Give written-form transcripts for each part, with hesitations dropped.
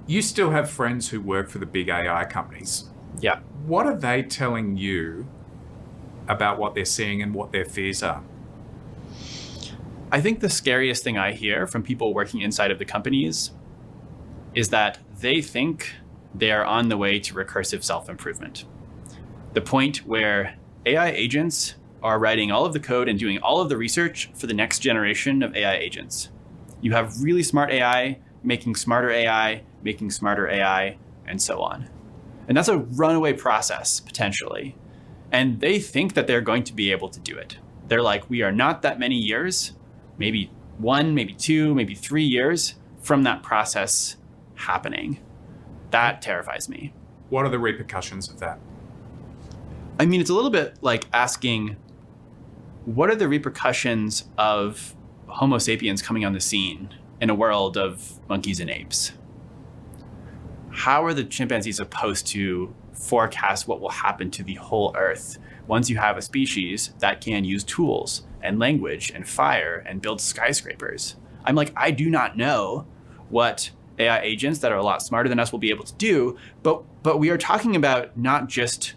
You still have friends who work for the big AI companies. Yeah. What are they telling you about what they're seeing and what their fears are? I think the scariest thing I hear from people working inside of the companies is that they think they are on the way to recursive self-improvement. The point where AI agents are writing all of the code and doing all of the research for the next generation of AI agents. You have really smart AI, making smarter AI, and so on. And that's a runaway process, potentially. And they think that they're going to be able to do it. They're like, we are not that many years, maybe 1, maybe 2, maybe 3 years from that process happening. That terrifies me. What are the repercussions of that? I mean, it's a little bit like asking, what are the repercussions of Homo sapiens coming on the scene in a world of monkeys and apes? How are the chimpanzees supposed to forecast what will happen to the whole Earth once you have a species that can use tools and language and fire and build skyscrapers? I'm like, I do not know what AI agents that are a lot smarter than us will be able to do, but we are talking about not just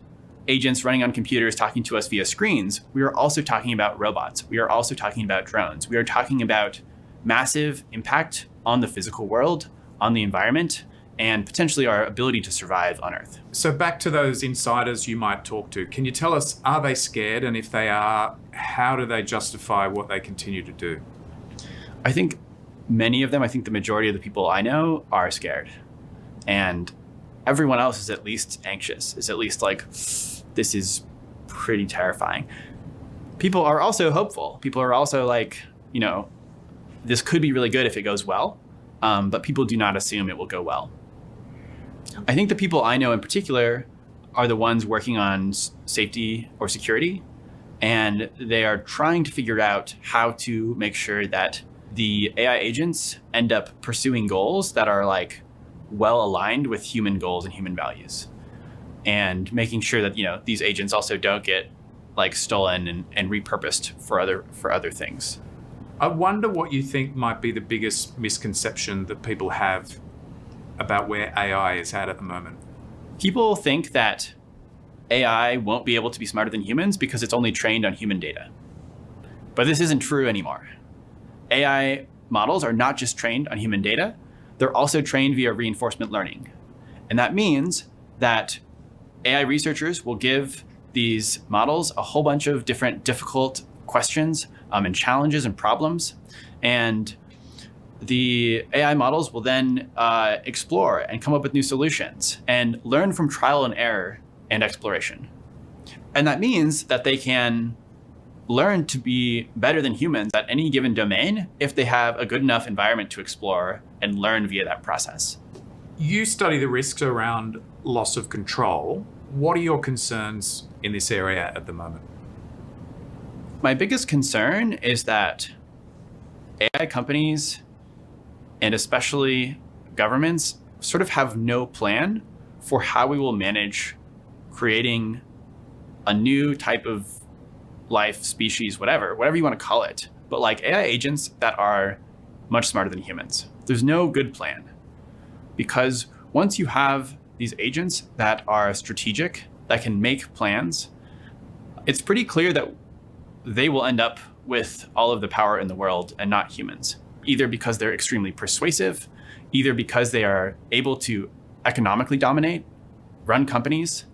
agents running on computers talking to us via screens. We are also talking about robots. We are also talking about drones. We are talking about massive impact on the physical world, on the environment, and potentially our ability to survive on Earth. So back to those insiders you might talk to. Can you tell us, are they scared? And if they are, how do they justify what they continue to do? I think many of them, I think the majority of the people I know are scared. And everyone else is at least anxious, is at least like, this is pretty terrifying. People are also hopeful. People are also like, this could be really good if it goes well, but people do not assume it will go well. I think the people I know in particular are the ones working on safety or security, and they are trying to figure out how to make sure that the AI agents end up pursuing goals that are like well aligned with human goals and human values, and making sure that these agents also don't get like stolen and repurposed for other things. I wonder what you think might be the biggest misconception that people have about where AI is at the moment. People think that AI won't be able to be smarter than humans because it's only trained on human data. But this isn't true anymore. AI models are not just trained on human data, they're also trained via reinforcement learning. And that means that AI researchers will give these models a whole bunch of different difficult questions and challenges and problems. And the AI models will then explore and come up with new solutions and learn from trial and error and exploration. And that means that they can learn to be better than humans at any given domain if they have a good enough environment to explore and learn via that process. You study the risks around loss of control. What are your concerns in this area at the moment? My biggest concern is that AI companies, and especially governments, sort of have no plan for how we will manage creating a new type of life, species, whatever you want to call it, but like AI agents that are much smarter than humans. There's no good plan, because once you have these agents that are strategic, that can make plans, it's pretty clear that they will end up with all of the power in the world and not humans, either because they're extremely persuasive, either because they are able to economically dominate, run companies,